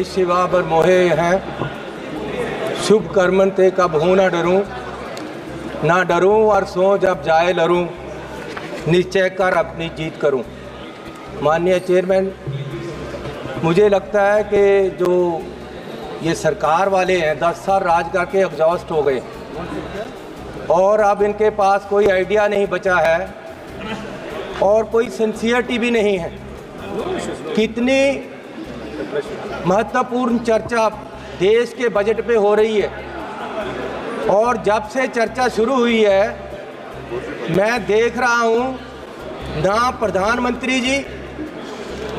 देश सेवा बर मोहे हैं, शुभ कर्मन ते कब हूँ ना डरूं और सो जब जाए लरूं, निश्चय कर अपनी जीत करूं। माननीय चेयरमैन, मुझे लगता है कि जो ये सरकार वाले हैं 10 साल राज करके एग्जॉस्ट हो गए और अब इनके पास कोई आइडिया नहीं बचा है और कोई सिंसियरिटी भी नहीं है। कितनी महत्वपूर्ण चर्चा देश के बजट पे हो रही है और जब से चर्चा शुरू हुई है मैं देख रहा हूँ ना प्रधानमंत्री जी,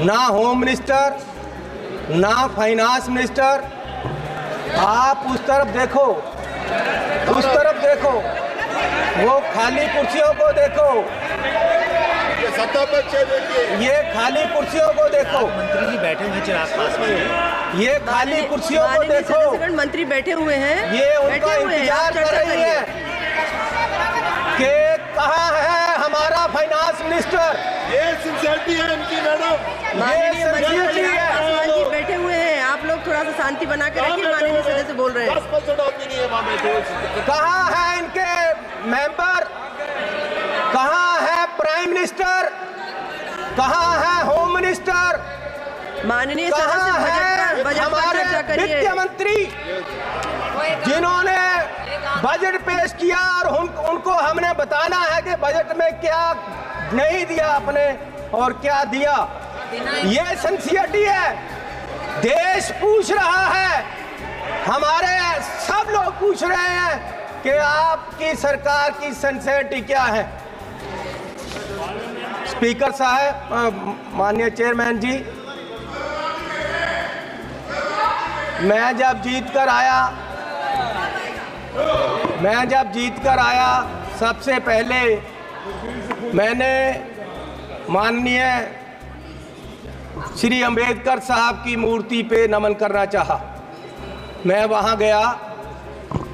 ना होम मिनिस्टर, ना फाइनेंस मिनिस्टर, आप उस तरफ देखो, वो खाली कुर्सियों को देखो, ये खाली कुर्सियों को देखो, मंत्री जी बैठे हुए चिराग पास में, ये खाली कुर्सियों को देखो, मंत्री बैठे हुए हैं, ये उनका इंतजार कर रही है कि कहाँ है हमारा फाइनेंस मिनिस्टर। ये सिंसियरिटी है इनकी मैडम, माननीय मंत्री जी बैठे हुए हैं, आप लोग थोड़ा सा शांति बना के रखिए। माननीय सदस्य बोल रहे हैं, 10% आदमी नहीं है वहाँ में। कहाँ है इनके मेंबर, कहाँ है प्राइम मिनिस्टर, कहाँ है होम मिनिस्टर, माननीय कहाँ है बजट पर हमारे चर्चा करिए। वित्त मंत्री जिन्होंने बजट पेश किया और उनको हमने बताना है कि बजट में क्या नहीं दिया आपने और क्या दिया। ये सिंसियरिटी है। देश पूछ रहा है, हमारे सब लोग पूछ रहे हैं कि आपकी सरकार की सिंसियरिटी क्या है। स्पीकर साहब, माननीय चेयरमैन जी, मैं जब जीत कर आया सबसे पहले मैंने माननीय श्री अंबेडकर साहब की मूर्ति पे नमन करना चाहा। मैं वहाँ गया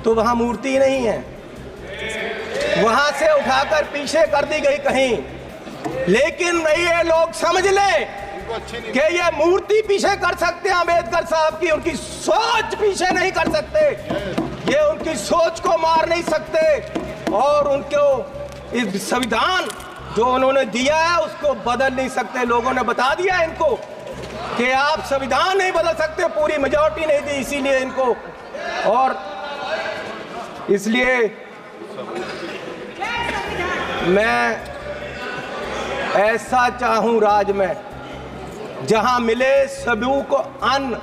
तो वहाँ मूर्ति नहीं है, वहाँ से उठाकर पीछे कर दी गई कहीं। लेकिन ये लोग समझ लें कि ये मूर्ति पीछे कर सकते हैं अंबेडकर साहब की, उनकी सोच पीछे नहीं कर सकते, ये उनकी सोच को मार नहीं सकते और उनको इस संविधान जो उन्होंने दिया है उसको बदल नहीं सकते। लोगों ने बता दिया इनको कि आप संविधान नहीं बदल सकते, पूरी मेजॉरिटी नहीं दी इसीलिए इनको। और इसलिए मैं ऐसा चाहूं राज में जहां मिले सभी को अन्न,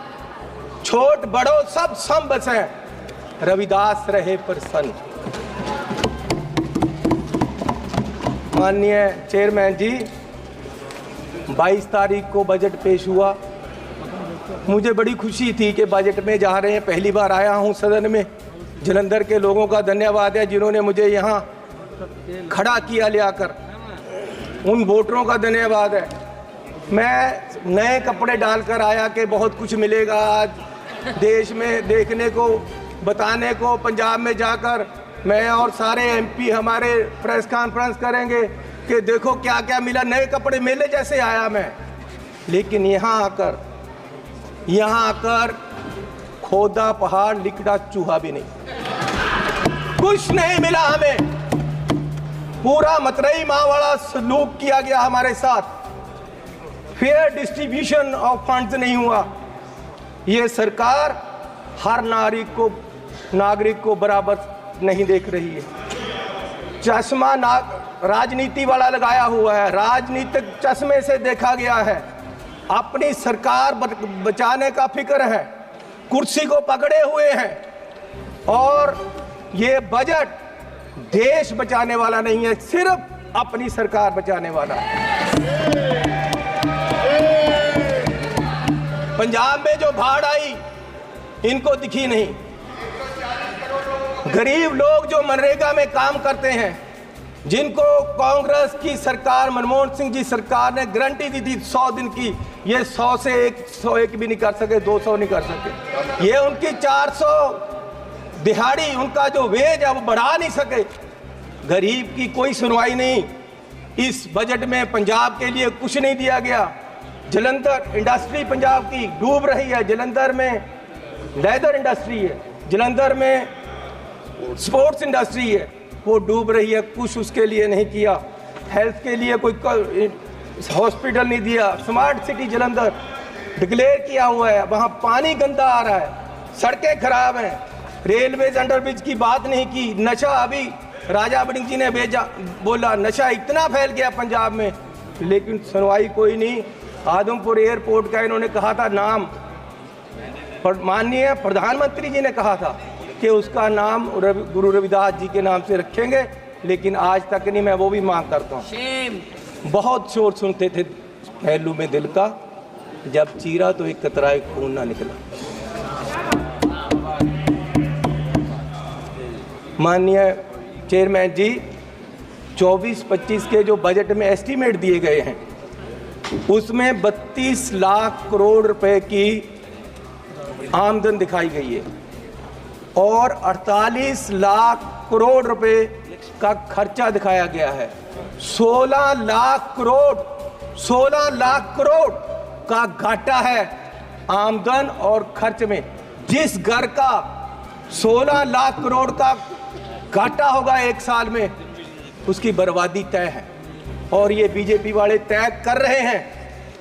छोट बड़ो सब सम बसे, रविदास रहे प्रसन्न। माननीय चेयरमैन जी, 22 तारीख को बजट पेश हुआ। मुझे बड़ी खुशी थी कि बजट में जा रहे हैं, पहली बार आया हूं सदन में। जलंधर के लोगों का धन्यवाद है जिन्होंने मुझे यहां खड़ा किया ले आकर, उन वोटरों का धन्यवाद है। मैं नए कपड़े डालकर आया कि बहुत कुछ मिलेगा आज देश में देखने को, बताने को। पंजाब में जाकर मैं और सारे एमपी हमारे प्रेस कॉन्फ्रेंस करेंगे कि देखो क्या क्या मिला, नए कपड़े मेले जैसे आया मैं। लेकिन यहाँ आकर खोदा पहाड़, लिकड़ा चूहा भी नहीं, कुछ नहीं मिला हमें। पूरा मतरई माँ वाला सलूक किया गया हमारे साथ, फेयर डिस्ट्रीब्यूशन ऑफ फंड्स नहीं हुआ। ये सरकार हर नागरिक को बराबर नहीं देख रही है। चश्मा राजनीति वाला लगाया हुआ है, राजनीतिक चश्मे से देखा गया है। अपनी सरकार बचाने का फिक्र है, कुर्सी को पकड़े हुए हैं और ये बजट देश बचाने वाला नहीं है, सिर्फ अपनी सरकार बचाने वाला है। पंजाब में जो बाढ़ आई इनको दिखी नहीं। गरीब लोग जो मनरेगा में काम करते हैं, जिनको कांग्रेस की सरकार, मनमोहन सिंह जी सरकार ने गारंटी दी थी 100 दिन की, ये 100 से 101 भी नहीं कर सके, 200 नहीं कर सके। ये उनकी 400 दिहाड़ी, उनका जो वेज है वो बढ़ा नहीं सके। गरीब की कोई सुनवाई नहीं। इस बजट में पंजाब के लिए कुछ नहीं दिया गया। जलंधर इंडस्ट्री पंजाब की डूब रही है, जलंधर में लेदर इंडस्ट्री है, जलंधर में स्पोर्ट्स इंडस्ट्री है, वो डूब रही है। कुछ उसके लिए नहीं किया, हेल्थ के लिए कोई हॉस्पिटल नहीं दिया। स्मार्ट सिटी जलंधर डिक्लेयर किया हुआ है, वहाँ पानी गंदा आ रहा है, सड़कें खराब हैं, रेलवेज अंडरब्रिज की बात नहीं की। नशा, अभी राजा वड़िंग जी ने बोला नशा इतना फैल गया पंजाब में, लेकिन सुनवाई कोई नहीं। आदमपुर एयरपोर्ट का इन्होंने कहा था नाम, माननीय प्रधानमंत्री जी ने कहा था कि उसका नाम गुरु रविदास जी के नाम से रखेंगे, लेकिन आज तक नहीं। मैं वो भी मांग करता हूँ। बहुत शोर सुनते थे पहलू में दिल का, जब चीरा तो एक कतराए खून ना निकला। माननीय चेयरमैन जी, 24-25 के जो बजट में एस्टीमेट दिए गए हैं, उसमें 32 लाख करोड़ रुपए की आमदन दिखाई गई है और 48 लाख करोड़ रुपए का खर्चा दिखाया गया है। 16 लाख करोड़ का घाटा है आमदन और खर्च में। जिस घर का 16 लाख करोड़ का घाटा होगा एक साल में, उसकी बर्बादी तय है और ये बीजेपी वाले तय कर रहे हैं।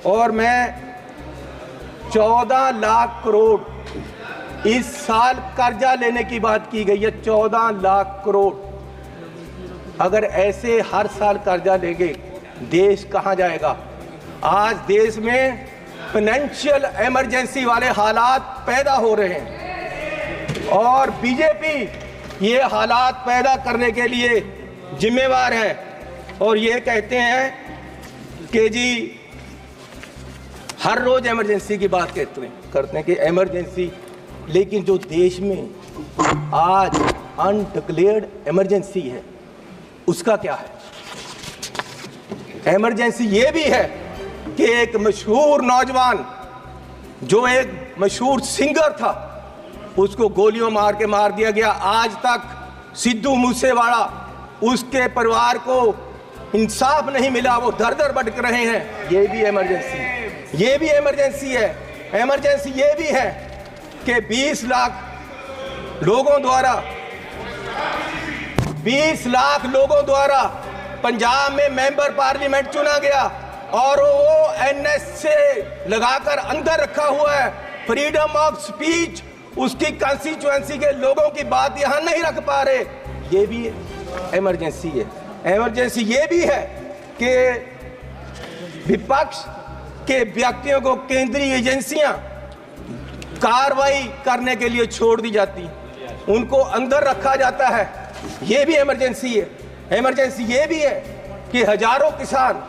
और मैं 14 लाख करोड़ इस साल कर्जा लेने की बात की गई है, 14 लाख करोड़। अगर ऐसे हर साल कर्जा लेंगे, देश कहां जाएगा? आज देश में फाइनेंशियल इमरजेंसी वाले हालात पैदा हो रहे हैं और बीजेपी ये हालात पैदा करने के लिए जिम्मेवार है। और ये कहते हैं कि जी हर रोज इमरजेंसी की बात करते हैं कि इमरजेंसी, लेकिन जो देश में आज अनडिक्लेयर्ड इमरजेंसी है उसका क्या है? इमरजेंसी ये भी है कि एक मशहूर नौजवान जो एक मशहूर सिंगर था, उसको गोलियों मार के मार दिया गया। आज तक सिद्धू मूसेवाला, उसके परिवार को इंसाफ नहीं मिला, वो दर दर भटक रहे हैं। ये भी इमरजेंसी, ये भी इमरजेंसी है। इमरजेंसी ये भी है कि 20 लाख लोगों द्वारा पंजाब में मेंबर पार्लियामेंट चुना गया और वो एनएस से लगाकर अंदर रखा हुआ है। फ्रीडम ऑफ स्पीच, उसकी कंस्टिट्यूएंसी के लोगों की बात यहां नहीं रख पा रहे, ये भी इमरजेंसी है। इमरजेंसी ये भी है कि विपक्ष के व्यक्तियों को केंद्रीय एजेंसियां कार्रवाई करने के लिए छोड़ दी जाती, उनको अंदर रखा जाता है, ये भी इमरजेंसी है। इमरजेंसी ये भी है कि हजारों किसान,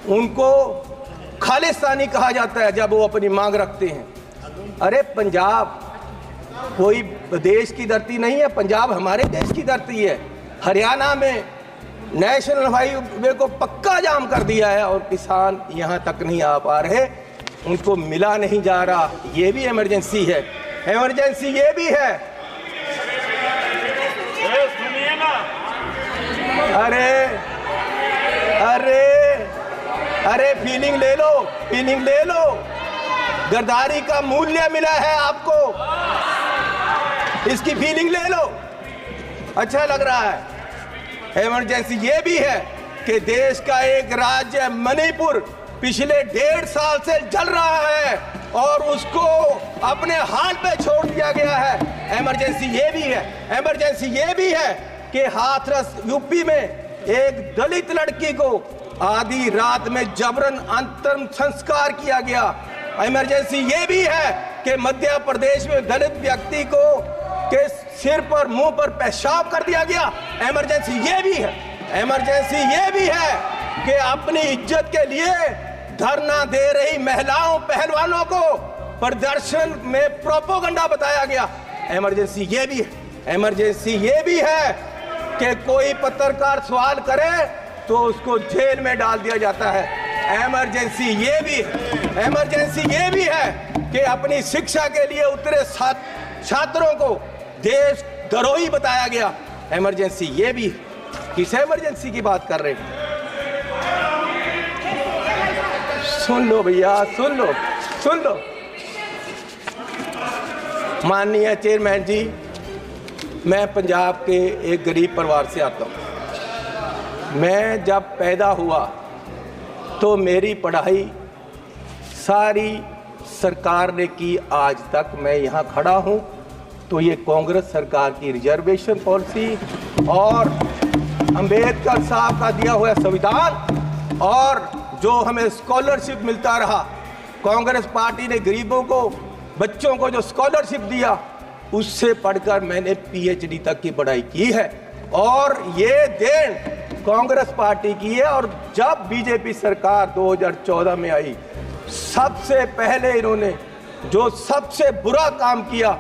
उनको खालिस्तानी कहा जाता है जब वो अपनी मांग रखते हैं। अरे पंजाब कोई देश की धरती नहीं है, पंजाब हमारे देश की धरती है। हरियाणा में नेशनल हाईवे को पक्का जाम कर दिया है और किसान यहाँ तक नहीं आ पा रहे, उनको मिला नहीं जा रहा, ये भी इमरजेंसी है। इमरजेंसी ये भी है, अरे फीलिंग ले लो, फीलिंग ले लो। गद्दारी का मूल्य मिला है आपको, इसकी फीलिंग ले लो, अच्छा लग रहा है। इमरजेंसी ये भी है कि देश का एक राज्य मणिपुर पिछले 1.5 साल से जल रहा है और उसको अपने हाल पे छोड़ दिया गया है। इमरजेंसी ये भी है। इमरजेंसी ये भी है कि हाथरस यूपी में एक दलित लड़की को आधी रात में जबरन अंतिम संस्कार किया गया। इमरजेंसी ये भी है कि मध्य प्रदेश में दलित व्यक्ति को के सिर पर, मुंह पर पेशाब कर दिया गया। इमरजेंसी ये भी है। इमरजेंसी ये भी है कि अपनी इज्जत के लिए धरना दे रही महिलाओं, पहलवानों को प्रदर्शन में प्रोपोगंडा बताया गया। इमरजेंसी ये भी है। इमरजेंसी ये भी है कि कोई पत्रकार सवाल करे तो उसको जेल में डाल दिया जाता है। इमरजेंसी ये भी है। इमरजेंसी ये भी है कि अपनी शिक्षा के लिए उतरे छात्रों को देश द्रोही बताया गया। इमरजेंसी ये भी है। किस इमरजेंसी की बात कर रहे हैं? सुन लो भैया, सुन लो, सुन लो। माननीय चेयरमैन जी, मैं पंजाब के एक गरीब परिवार से आता हूँ। मैं जब पैदा हुआ तो मेरी पढ़ाई सारी सरकार ने की, आज तक मैं यहाँ खड़ा हूँ तो ये कांग्रेस सरकार की रिजर्वेशन पॉलिसी और अंबेडकर साहब का दिया हुआ संविधान और जो हमें स्कॉलरशिप मिलता रहा, कांग्रेस पार्टी ने गरीबों को, बच्चों को जो स्कॉलरशिप दिया, उससे पढ़कर मैंने पीएचडी तक की पढ़ाई की है और ये देन कांग्रेस पार्टी की है। और जब बीजेपी सरकार 2014 में आई, सबसे पहले इन्होंने जो सबसे बुरा काम किया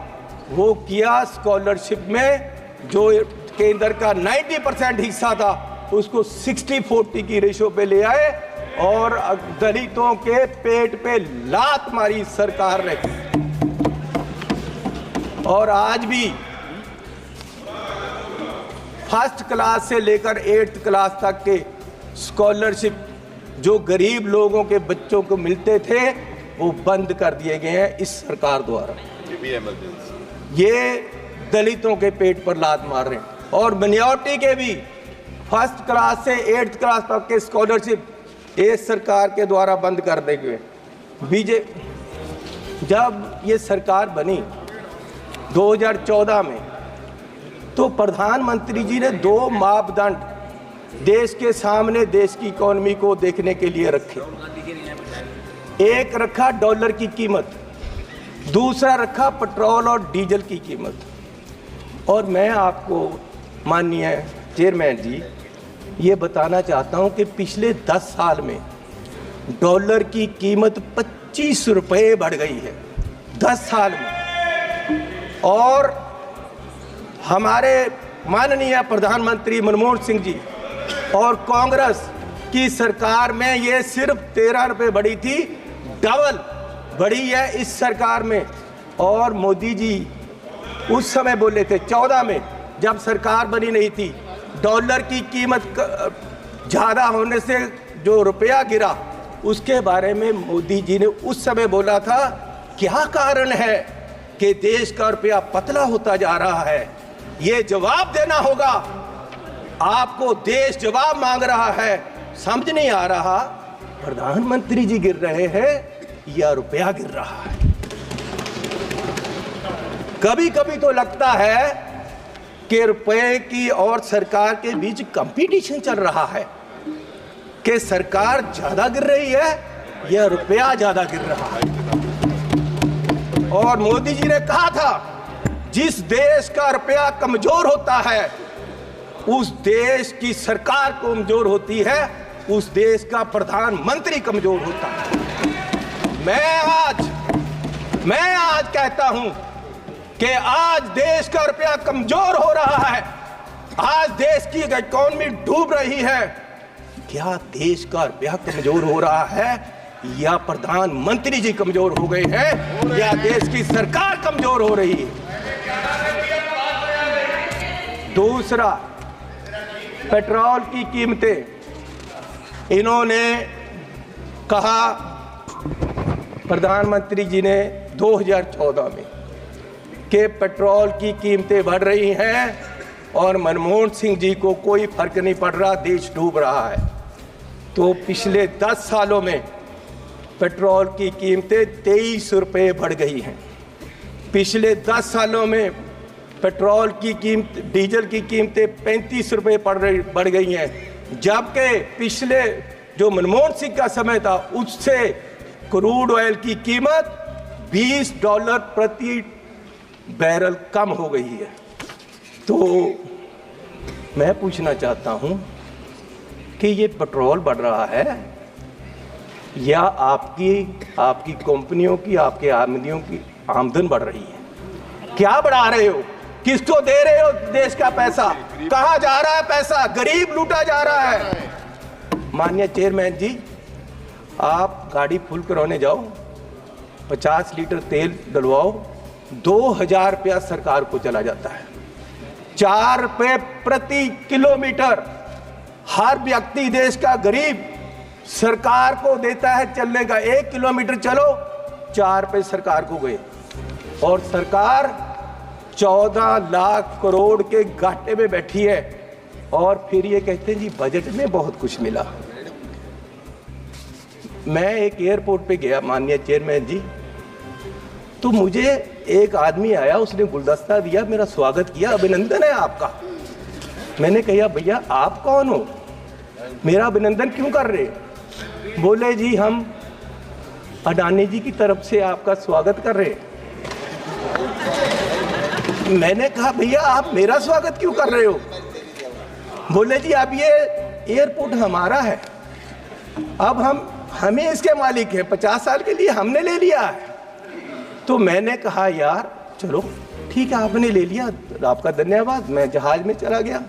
वो किया, स्कॉलरशिप में जो केंद्र का 90% हिस्सा था उसको 60-40 की रेशो पे ले आए और दलितों के पेट पे लात मारी सरकार ने। और आज भी फर्स्ट क्लास से लेकर 8th क्लास तक के स्कॉलरशिप जो गरीब लोगों के बच्चों को मिलते थे वो बंद कर दिए गए हैं इस सरकार द्वारा। ये दलितों के पेट पर लात मार रहे हैं। और मिनॉरिटी के भी फर्स्ट क्लास से 8th क्लास तक के स्कॉलरशिप इस सरकार के द्वारा बंद कर दिए गए। जब ये सरकार बनी 2014 में तो प्रधानमंत्री जी ने 2 मापदंड देश के सामने देश की इकोनॉमी को देखने के लिए रखे। एक रखा डॉलर की कीमत, दूसरा रखा पेट्रोल और डीजल की कीमत। और मैं आपको माननीय चेयरमैन जी ये बताना चाहता हूं कि पिछले 10 साल में डॉलर की कीमत 25 रुपये बढ़ गई है 10 साल में। और हमारे माननीय प्रधानमंत्री मनमोहन सिंह जी और कांग्रेस की सरकार में ये सिर्फ 13 रुपये बढ़ी थी, डबल बढ़ी है इस सरकार में। और मोदी जी उस समय बोले थे 14 में जब सरकार बनी नहीं थी, डॉलर की कीमत ज़्यादा होने से जो रुपया गिरा उसके बारे में मोदी जी ने उस समय बोला था क्या कारण है कि देश का रुपया पतला होता जा रहा है, ये जवाब देना होगा आपको। देश जवाब मांग रहा है, समझ नहीं आ रहा प्रधानमंत्री जी गिर रहे हैं या रुपया गिर रहा है। कभी कभी तो लगता है कि रुपए की और सरकार के बीच कंपटीशन चल रहा है कि सरकार ज्यादा गिर रही है या रुपया ज्यादा गिर रहा है। और मोदी जी ने कहा था जिस देश का रुपया कमजोर होता है उस देश की सरकार कमजोर होती है, उस देश का प्रधानमंत्री कमजोर होता है। मैं आज कहता हूं कि आज देश का रुपया कमजोर हो रहा है, आज देश की इकोनॉमी डूब रही है। क्या देश का रुपया कमजोर हो रहा है या प्रधानमंत्री जी कमजोर हो गए हैं या देश की सरकार कमजोर हो रही है? दूसरा, पेट्रोल की कीमतें इन्होंने कहा प्रधानमंत्री जी ने 2014 में कि पेट्रोल की कीमतें बढ़ रही हैं और मनमोहन सिंह जी को कोई फर्क नहीं पड़ रहा, देश डूब रहा है। तो पिछले 10 सालों में पेट्रोल की कीमतें 23 रुपये बढ़ गई हैं। पिछले 10 सालों में पेट्रोल की कीमत, डीजल की कीमतें 35 रुपये बढ़ गई हैं। जबकि पिछले जो मनमोहन सिंह का समय था उससे क्रूड ऑयल की कीमत $20 प्रति बैरल कम हो गई है। तो मैं पूछना चाहता हूं कि ये पेट्रोल बढ़ रहा है या आपकी कंपनियों की, आपके आमदनियों की आमदन बढ़ रही है? क्या बढ़ा रहे हो? किसको दे रहे हो देश का पैसा? कहां जा रहा है पैसा? गरीब लूटा जा रहा है। माननीय चेयरमैन जी, आप गाड़ी फुल करवाने जाओ, 50 लीटर तेल डलवाओ, 2000 रुपया सरकार को चला जाता है। 4 रुपये प्रति किलोमीटर हर व्यक्ति देश का गरीब सरकार को देता है चलने का, 1 किलोमीटर चलो 4 रुपए सरकार को गए, और सरकार 14 लाख करोड़ के घाटे में बैठी है। और फिर ये कहते हैं जी बजट में बहुत कुछ मिला। मैं एक एयरपोर्ट पे गया माननीय चेयरमैन जी, तो मुझे एक आदमी आया, उसने गुलदस्ता दिया, मेरा स्वागत किया, अभिनंदन है आपका। मैंने कहा भैया आप कौन हो, मेरा अभिनंदन क्यों कर रहे? बोले जी हम अडानी जी की तरफ से आपका स्वागत कर रहे हैं। मैंने कहा भैया आप मेरा स्वागत क्यों कर रहे हो? बोले जी अब ये एयरपोर्ट हमारा है, अब हमें इसके मालिक है, 50 साल के लिए हमने ले लिया है। तो मैंने कहा यार चलो ठीक है आपने ले लिया, आपका धन्यवाद। मैं जहाज में चला गया,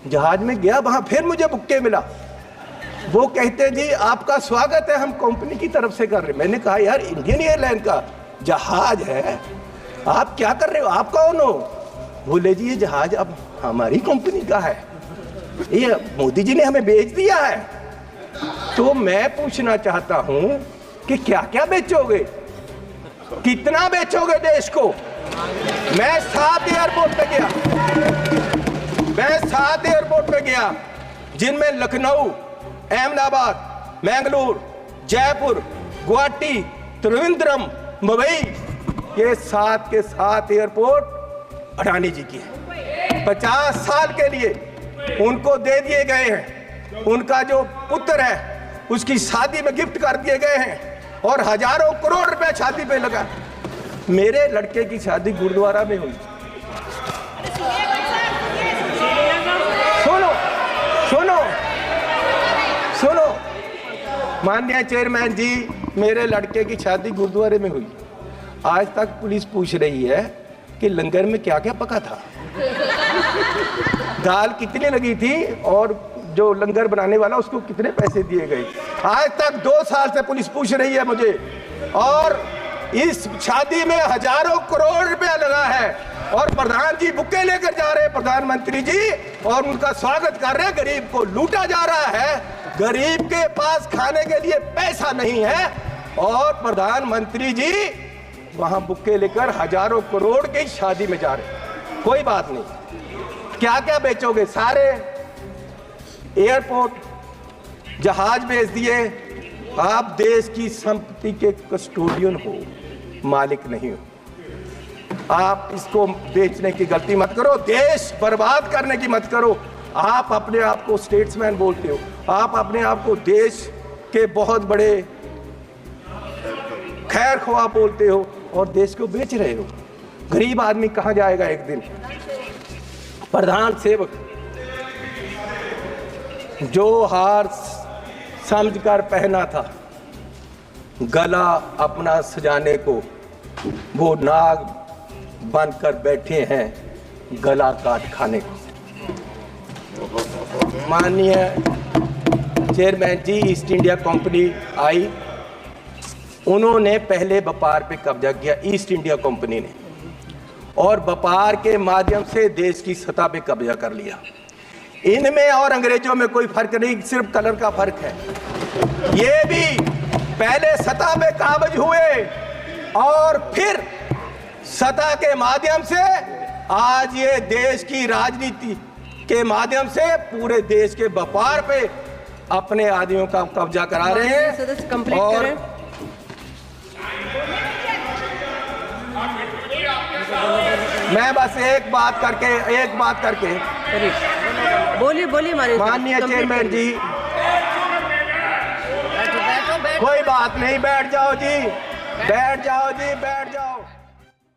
जहाज में गया, वहां फिर मुझे बुक्के मिला। वो कहते जी आपका स्वागत है, हम कंपनी की तरफ से कर रहे। मैंने कहा यार इंडियन एयरलाइन का जहाज है, आप क्या कर रहे हो, आप कौन हो? बोले जी ये जहाज अब हमारी कंपनी का है, ये मोदी जी ने हमें बेच दिया है। तो मैं पूछना चाहता हूं कि क्या क्या बेचोगे, कितना बेचोगे देश को? मैं 7 एयरपोर्ट पे गया, मैं 7 एयरपोर्ट पे गया, जिनमें लखनऊ, अहमदाबाद, मैंगलोर, जयपुर, गुवाहाटी, त्रिवेंद्रम, मुंबई, ये 7 के 7 एयरपोर्ट अडानी जी की है। 50 साल के लिए उनको दे दिए गए हैं, उनका जो पुत्र है उसकी शादी में गिफ्ट कर दिए गए हैं, और हजारों करोड़ रुपए शादी पे लगा। मेरे लड़के की शादी गुरुद्वारा में हुई। सुनो सुनो सुनो माननीय चेयरमैन जी, मेरे लड़के की शादी गुरुद्वारे में हुई। आज तक पुलिस पूछ रही है कि लंगर में क्या क्या पका था, दाल कितनी लगी थी, और जो लंगर बनाने वाला उसको कितने पैसे दिए गए। आज तक 2 साल से पुलिस पूछ रही है मुझे, और इस शादी में हजारों करोड़ रुपया लगा है, और प्रधान जी बुक्के लेकर जा रहे हैं, प्रधानमंत्री जी, और उनका स्वागत कर रहे हैं। गरीब को लूटा जा रहा है, गरीब के पास खाने के लिए पैसा नहीं है, और प्रधानमंत्री जी वहां बुक्के लेकर हजारों करोड़ की शादी में जा रहे हैं। कोई बात नहीं, क्या क्या बेचोगे? सारे एयरपोर्ट, जहाज बेच दिए। आप देश की संपत्ति के कस्टोडियन हो, मालिक नहीं हो। आप इसको बेचने की गलती मत करो, देश बर्बाद करने की मत करो। आप अपने आप को स्टेट्समैन बोलते हो, आप अपने आप को देश के बहुत बड़े खैर ख्वाह बोलते हो, और देश को बेच रहे हो। गरीब आदमी कहां जाएगा एक दिन? प्रधान सेवक जो हार समझकर पहना था, गला अपना सजाने को, वो नाग बनकर बैठे हैं गला काट खाने को। माननीय चेयरमैन जी, ईस्ट इंडिया कंपनी आई, उन्होंने पहले व्यापार पे कब्जा किया, ईस्ट इंडिया कंपनी ने, और व्यापार के माध्यम से देश की सतह पे कब्जा कर लिया। इनमें और अंग्रेजों में कोई फर्क नहीं, सिर्फ कलर का फर्क है। ये भी पहले सतह पे काबज हुए, और फिर सतह के माध्यम से आज ये देश की राजनीति के माध्यम से पूरे देश के व्यापार पे अपने आदमियों का कब्जा करा रहे हैं। सदस्य कंप्लीट और करें। मैं बस एक बात करके बोलिए माननीय चेयरमैन जी, कोई बात नहीं, बैठ जाओ जी, बैठ जाओ।